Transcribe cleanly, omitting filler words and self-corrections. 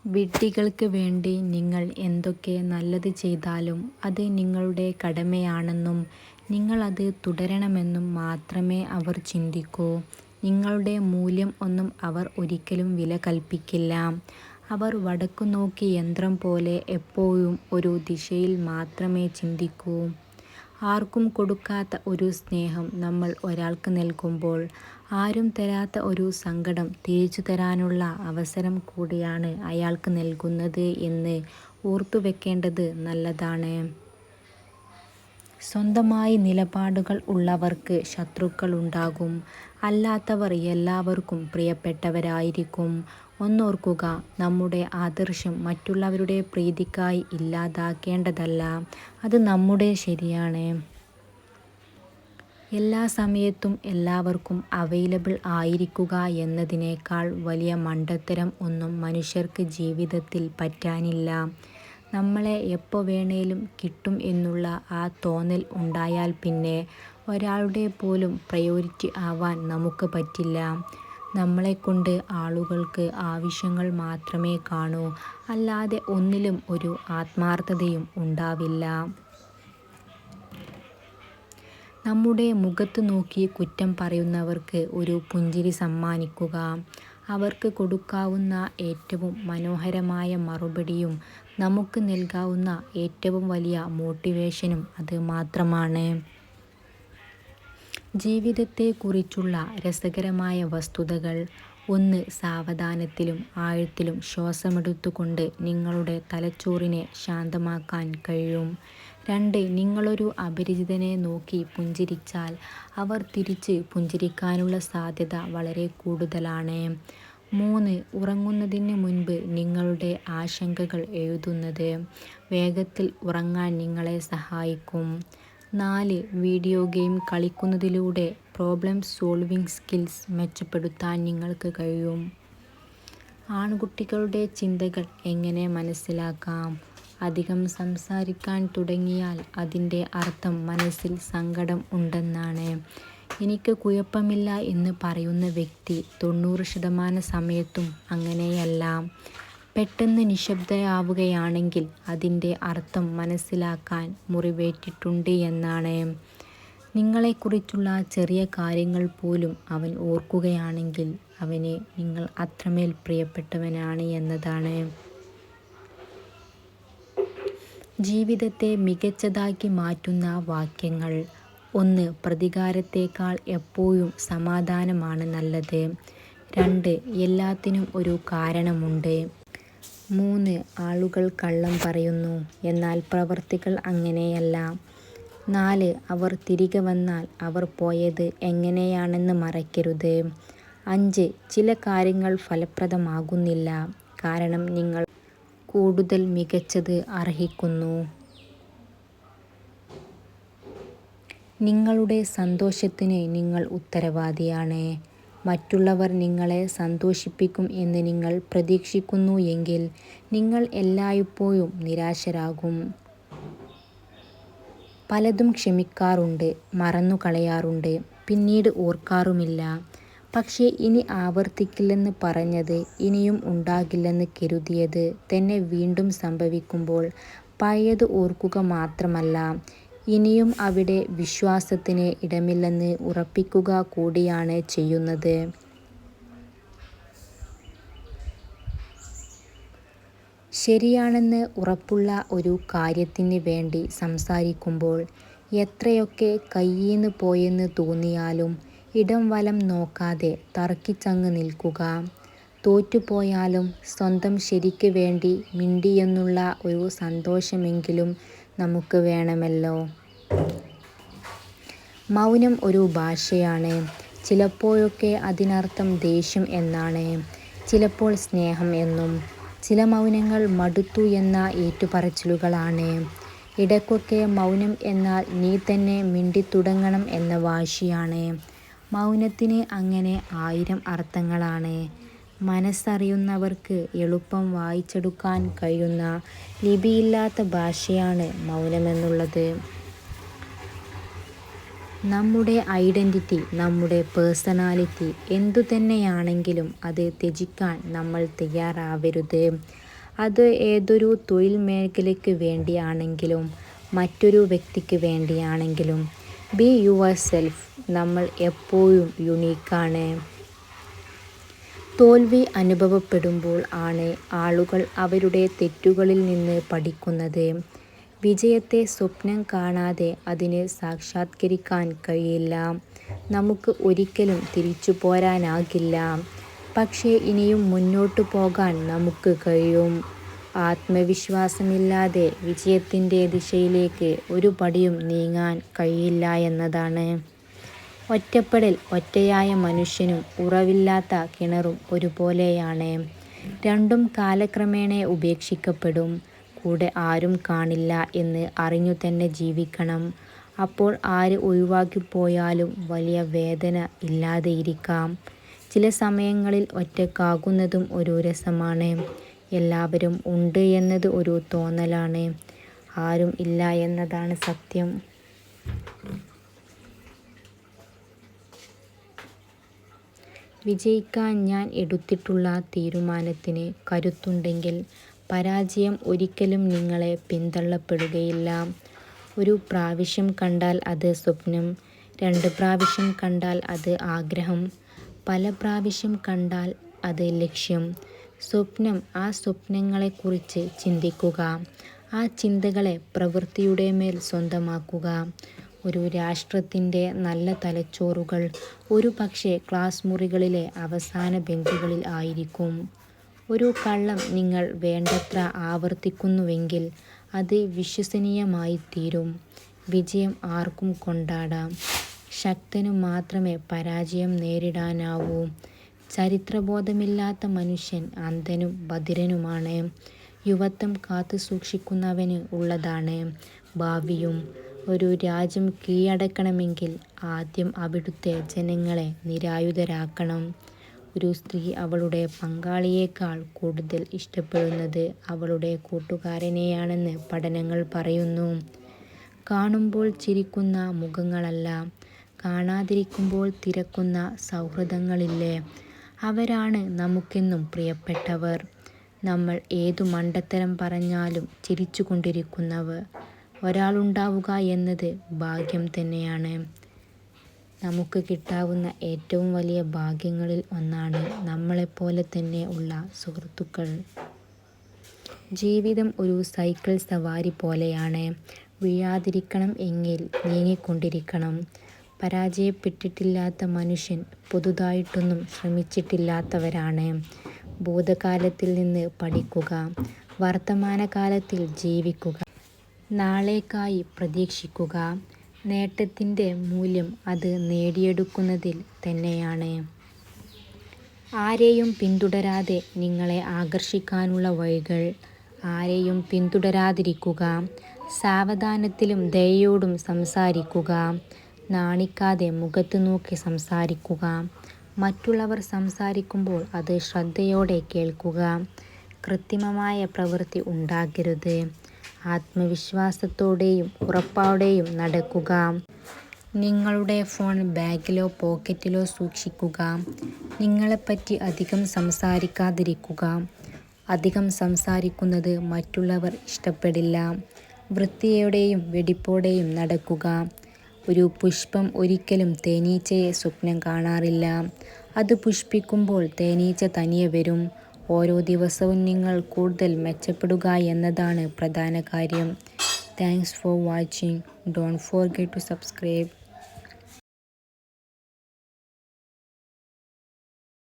വിഡ്ഢികൾക്ക് വേണ്ടി നിങ്ങൾ എന്തൊക്കെ നല്ലത് ചെയ്താലും അത് നിങ്ങളുടെ കടമയാണെന്നും നിങ്ങളത് തുടരണമെന്നും മാത്രമേ അവർ ചിന്തിക്കൂ. നിങ്ങളുടെ മൂല്യം ഒന്നും അവർ ഒരിക്കലും വില കൽപ്പിക്കില്ല. അവർ വടക്കുനോക്കി യന്ത്രം പോലെ എപ്പോഴും ഒരു ദിശയിൽ മാത്രമേ ചിന്തിക്കൂ. ആർക്കും കൊടുക്കാത്ത ഒരു സ്നേഹം നമ്മൾ ഒരാൾക്ക് നൽകുമ്പോൾ ആരും തരാത്ത ഒരു സങ്കടം തിരിച്ചു തരാനുള്ള അവസരം കൂടിയാണ് അയാൾക്ക് നൽകുന്നത് എന്ന് ഓർത്തുവെക്കേണ്ടത് നല്ലതാണ്. സ്വന്തമായി നിലപാടുകൾ ഉള്ളവർക്ക് ശത്രുക്കളുണ്ടാകും. അല്ലാത്തവർ എല്ലാവർക്കും പ്രിയപ്പെട്ടവരായിരിക്കും. ഒന്നോർക്കുക, നമ്മുടെ ആദർശം മറ്റുള്ളവരുടെ പ്രീതിക്കായി ഇല്ലാതാക്കേണ്ടതല്ല. അത് നമ്മുടെ ശരിയാണ്. എല്ലാ സമയത്തും എല്ലാവർക്കും അവൈലബിൾ ആയിരിക്കുക എന്നതിനേക്കാൾ വലിയ മണ്ടത്തരം ഒന്നും മനുഷ്യർക്ക് ജീവിതത്തിൽ പറ്റാനില്ല. നമ്മളെ എപ്പോൾ വേണേലും കിട്ടും എന്നുള്ള ആ തോന്നൽ ഉണ്ടായാൽ പിന്നെ ഒരാളുടെ പോലും പ്രയോറിറ്റി ആവാൻ നമുക്ക് പറ്റില്ല. നമ്മളെക്കൊണ്ട് ആളുകൾക്ക് ആവശ്യങ്ങൾ മാത്രമേ കാണൂ, അല്ലാതെ ഒന്നിലും ഒരു ആത്മാർത്ഥതയും ഉണ്ടാവില്ല. നമ്മുടെ മുഖത്ത് നോക്കി കുറ്റം പറയുന്നവർക്ക് ഒരു പുഞ്ചിരി സമ്മാനിക്കുക. അവർക്ക് കൊടുക്കാവുന്ന ഏറ്റവും മനോഹരമായ മറുപടിയും നമുക്ക് നൽകാവുന്ന ഏറ്റവും വലിയ മോട്ടിവേഷനും അത് മാത്രമാണ്. ജീവിതത്തെക്കുറിച്ചുള്ള രസകരമായ വസ്തുതകൾ: 1. സാവധാനത്തിലും ആഴത്തിലും ശ്വാസമെടുത്തുകൊണ്ട് നിങ്ങളുടെ തലച്ചോറിനെ ശാന്തമാക്കാൻ കഴിയും. 2. നിങ്ങളൊരു അപരിചിതനെ നോക്കി പുഞ്ചിരിച്ചാൽ അവർ തിരിച്ച് പുഞ്ചിരിക്കാനുള്ള സാധ്യത വളരെ കൂടുതലാണ്. 3. ഉറങ്ങുന്നതിന് മുൻപ് നിങ്ങളുടെ ആശങ്കകൾ എഴുതുന്നത് വേഗത്തിൽ ഉറങ്ങാൻ നിങ്ങളെ സഹായിക്കും. 4. വീഡിയോ ഗെയിം കളിക്കുന്നതിലൂടെ പ്രോബ്ലം സോൾവിംഗ് സ്കിൽസ് മെച്ചപ്പെടുത്താൻ നിങ്ങൾക്ക് കഴിയും. ആൺകുട്ടികളുടെ ചിന്തകൾ എങ്ങനെ മനസ്സിലാക്കാം? അധികം സംസാരിക്കാൻ തുടങ്ങിയാൽ അതിൻ്റെ അർത്ഥം മനസ്സിൽ സങ്കടം ഉണ്ടെന്നാണ്. എനിക്ക് കുഴപ്പമില്ല എന്ന് പറയുന്ന വ്യക്തി 90% സമയത്തും അങ്ങനെയല്ല. പെട്ടെന്ന് നിശബ്ദയാവുകയാണെങ്കിൽ അതിൻ്റെ അർത്ഥം മനസ്സിലാക്കാൻ മുറിവേറ്റിട്ടുണ്ട് എന്നാണ്. നിങ്ങളെക്കുറിച്ചുള്ള ചെറിയ കാര്യങ്ങൾ പോലും അവൻ ഓർക്കുകയാണെങ്കിൽ അവന് നിങ്ങൾ അത്രമേൽ പ്രിയപ്പെട്ടവനാണ് എന്നതാണ്. ജീവിതത്തെ മികച്ചതാക്കി മാറ്റുന്ന വാക്യങ്ങൾ: 1. പ്രതികാരത്തേക്കാൾ എപ്പോഴും സമാധാനമാണ് നല്ലത്. 2. എല്ലാത്തിനും ഒരു കാരണമുണ്ട്. 3. ആളുകൾ കള്ളം പറയുന്നു, എന്നാൽ പ്രവൃത്തികൾ അങ്ങനെയല്ല. 4. അവർ തിരികെ വന്നാൽ അവർ പോയത് എങ്ങനെയാണെന്ന് മറക്കരുത്. 5. ചില കാര്യങ്ങൾ ഫലപ്രദമാകുന്നില്ല കാരണം നിങ്ങൾ കൂടുതൽ മികച്ചത് അർഹിക്കുന്നു. നിങ്ങളുടെ സന്തോഷത്തിന് നിങ്ങൾ ഉത്തരവാദിയാണ്. മറ്റുള്ളവർ നിങ്ങളെ സന്തോഷിപ്പിക്കും എന്ന് നിങ്ങൾ പ്രതീക്ഷിക്കുന്നു എങ്കിൽ നിങ്ങൾ എല്ലായ്പ്പോഴും നിരാശരാകും. പലതും ക്ഷമിക്കാറുണ്ട്, മറന്നുകളയാറുണ്ട്, പിന്നീട് ഓർക്കാറുമില്ല. പക്ഷേ ഇനി ആവർത്തിക്കില്ലെന്ന് പറഞ്ഞത്, ഇനിയും ഉണ്ടാകില്ലെന്ന് കരുതിയത് തന്നെ വീണ്ടും സംഭവിക്കുമ്പോൾ പഴയത് ഓർക്കുക മാത്രമല്ല, ഇനിയും അവിടെ വിശ്വാസത്തിന് ഇടമില്ലെന്ന് ഉറപ്പിക്കുക കൂടിയാണ് ചെയ്യുന്നത്. ശരിയാണെന്ന് ഉറപ്പുള്ള ഒരു കാര്യത്തിന് വേണ്ടി സംസാരിക്കുമ്പോൾ എത്രയൊക്കെ കയ്യീന്ന് പോയെന്ന് തോന്നിയാലും ഇടം വലം നോക്കാതെ തർക്കിച്ചങ്ങ് നിൽക്കുക. തോറ്റുപോയാലും സ്വന്തം ശരിക്ക് വേണ്ടി മിണ്ടിയെന്നുള്ള ഒരു സന്തോഷമെങ്കിലും നമുക്ക് വേണമല്ലോ. മൗനം ഒരു ഭാഷയാണ്. ചിലപ്പോഴൊക്കെ അതിനർത്ഥം ദേഷ്യം എന്നാണ്, ചിലപ്പോൾ സ്നേഹം എന്നും. ചില മൗനങ്ങൾ മടുത്തു എന്ന ഏറ്റുപറച്ചിലുകളാണ്. ഇടയ്ക്കൊക്കെ മൗനം എന്നാൽ നീ തന്നെ മിണ്ടിത്തുടങ്ങണം എന്ന വാശിയാണ്. മൗനത്തിന് അങ്ങനെ 1000 അർത്ഥങ്ങളാണ്. മനസ്സറിയുന്നവർക്ക് എളുപ്പം വായിച്ചെടുക്കാൻ കഴിയുന്ന ലിപിയില്ലാത്ത ഭാഷയാണ് മൗനമെന്നുള്ളത്. നമ്മുടെ ഐഡന്റിറ്റി, നമ്മുടെ പേഴ്സണാലിറ്റി എന്തുതന്നെയാണെങ്കിലും അത് ത്യജിക്കാൻ നമ്മൾ തയ്യാറാവരുത്. അത് ഏതൊരു തൊഴിൽ മേഖലയ്ക്ക് വേണ്ടിയാണെങ്കിലും മറ്റൊരു വ്യക്തിക്ക് വേണ്ടിയാണെങ്കിലും. Be your self. നമ്മൾ എപ്പോഴും യുണീക്കാണ്. തോൽവി അനുഭവപ്പെടുമ്പോൾ ആണ് ആളുകൾ അവരുടെ തെറ്റുകളിൽ നിന്ന് പഠിക്കുന്നത്. വിജയത്തെ സ്വപ്നം കാണാതെ അതിനെ സാക്ഷാത്കരിക്കാൻ കഴിയില്ല. നമുക്ക് ഒരിക്കലും തിരിച്ചു പോരാനാകില്ല. പക്ഷേ ഇനിയും മുന്നോട്ടു പോകാൻ നമുക്ക് കഴിയും. ആത്മവിശ്വാസമില്ലാതെ വിജയത്തിൻ്റെ ദിശയിലേക്ക് ഒരു പടിയും നീങ്ങാൻ കഴിയില്ല എന്നതാണ്. ഒറ്റപ്പെടൽ. ഒറ്റയായ മനുഷ്യനും ഉറവില്ലാത്ത കിണറും ഒരുപോലെയാണ്. രണ്ടും കാലക്രമേണ ഉപേക്ഷിക്കപ്പെടും. കൂടെ ആരും കാണില്ല എന്ന് അറിഞ്ഞു തന്നെ ജീവിക്കണം. അപ്പോൾ ആര് ഒഴിവാക്കിപ്പോയാലും വലിയ വേദന ഇല്ലാതെയിരിക്കാം. ചില സമയങ്ങളിൽ ഒറ്റക്കാകുന്നതും ഒരു രസമാണ്. എല്ലാവരും ഉണ്ട് എന്നത് ഒരു തോന്നലാണ്. ആരും ഇല്ല എന്നതാണ് സത്യം. വിജയിക്കാൻ ഞാൻ എടുത്തിട്ടുള്ള തീരുമാനത്തിന് കരുത്തുണ്ടെങ്കിൽ പരാജയം ഒരിക്കലും നിങ്ങളെ പിന്തള്ളപ്പെടുകയില്ല. ഒരു പ്രാവശ്യം കണ്ടാൽ അത് സ്വപ്നം, 2 പ്രാവശ്യം കണ്ടാൽ അത് ആഗ്രഹം, പല പ്രാവശ്യം കണ്ടാൽ അത് ലക്ഷ്യം. സ്വപ്നം. ആ സ്വപ്നങ്ങളെക്കുറിച്ച് ചിന്തിക്കുക. ആ ചിന്തകളെ പ്രവൃത്തിയുടെ മേൽ സ്വന്തമാക്കുക. ഒരു രാഷ്ട്രത്തിൻ്റെ നല്ല തലച്ചോറുകൾ ഒരുപക്ഷേ ക്ലാസ് മുറികളിലെ അവസാന ബെഞ്ചുകളിൽ ആയിരിക്കും. ഒരു കള്ളം നിങ്ങൾ വേണ്ടത്ര ആവർത്തിക്കുന്നുവെങ്കിൽ അത് വിശ്വസനീയമായിത്തീരും. വിജയം ആർക്കും കൊണ്ടാടാം. ശക്തനു മാത്രമേ പരാജയം നേരിടാനാവൂ. ചരിത്രബോധമില്ലാത്ത മനുഷ്യൻ അന്ധനും ബധിരനുമാണ്. യുവത്വം കാത്തുസൂക്ഷിക്കുന്നവന് ഉള്ളതാണ് ഭാവിയും. ഒരു രാജ്യം കീഴടക്കണമെങ്കിൽ ആദ്യം അവിടുത്തെ ജനങ്ങളെ നിരായുധരാക്കണം. ഒരു സ്ത്രീ അവളുടെ പങ്കാളിയേക്കാൾ കൂടുതൽ ഇഷ്ടപ്പെടുന്നത് അവളുടെ കൂട്ടുകാരനെയാണെന്ന് പഠനങ്ങൾ പറയുന്നു. കാണുമ്പോൾ ചിരിക്കുന്ന മുഖങ്ങളല്ല, കാണാതിരിക്കുമ്പോൾ തിരക്കുന്ന സൗഹൃദങ്ങളില്ലേ, അവരാണ് നമുക്കെന്നും പ്രിയപ്പെട്ടവർ. നമ്മൾ ഏതു മണ്ടത്തരം പറഞ്ഞാലും ചിരിച്ചുകൊണ്ടിരിക്കുന്നവർ ഒരാളുണ്ടാവുക എന്നത് ഭാഗ്യം തന്നെയാണ്. നമുക്ക് കിട്ടാവുന്ന ഏറ്റവും വലിയ ഭാഗ്യങ്ങളിൽ ഒന്നാണ് നമ്മളെപ്പോലെ തന്നെ ഉള്ള സുഹൃത്തുക്കൾ. ജീവിതം ഒരു സൈക്കിൾ സവാരി പോലെയാണ്. വീഴാതിരിക്കണം എങ്കിൽ നീങ്ങിക്കൊണ്ടിരിക്കണം. പരാജയപ്പെട്ടിട്ടില്ലാത്ത മനുഷ്യൻ പുതുതായിട്ടൊന്നും ശ്രമിച്ചിട്ടില്ലാത്തവരാണ്. ഭൂതകാലത്തിൽ നിന്ന് പഠിക്കുക, വർത്തമാനകാലത്തിൽ ജീവിക്കുക, നാളേക്കായി പ്രതീക്ഷിക്കുക. നേട്ടത്തിൻ്റെ മൂല്യം അത് നേടിയെടുക്കുന്നതിൽ തന്നെയാണ്. ആരെയും പിന്തുടരാതെ നിങ്ങളെ ആകർഷിക്കാനുള്ള വഴികൾ. ആരെയും പിന്തുടരാതിരിക്കുക. സാവധാനത്തിലും ദയയോടും സംസാരിക്കുക. നാണിക്കാതെ മുഖത്ത് നോക്കി സംസാരിക്കുക. മറ്റുള്ളവർ സംസാരിക്കുമ്പോൾ അത് ശ്രദ്ധയോടെ കേൾക്കുക. കൃത്രിമമായ പ്രവൃത്തി ഉണ്ടാകരുത്. ആത്മവിശ്വാസത്തോടെയും ഉറപ്പോടെയും നടക്കുക. നിങ്ങളുടെ ഫോൺ ബാഗിലോ പോക്കറ്റിലോ സൂക്ഷിക്കുക. നിങ്ങളെപ്പറ്റി അധികം സംസാരിക്കാതിരിക്കുക. അധികം സംസാരിക്കുന്നത് മറ്റുള്ളവർ ഇഷ്ടപ്പെടില്ല. വൃത്തിയോടെയും വെടിപ്പോടെയും നടക്കുക. ഒരു പുഷ്പം ഒരിക്കലും തേനീച്ചയെ സ്വപ്നം കാണാറില്ല. അത് പുഷ്പിക്കുമ്പോൾ തേനീച്ച തനിയെ വരും. ഓരോ ദിവസവും നിങ്ങൾ കൂടുതൽ മെച്ചപ്പെടുക എന്നതാണ് പ്രധാന കാര്യം. Thanks for watching. Don't forget to subscribe.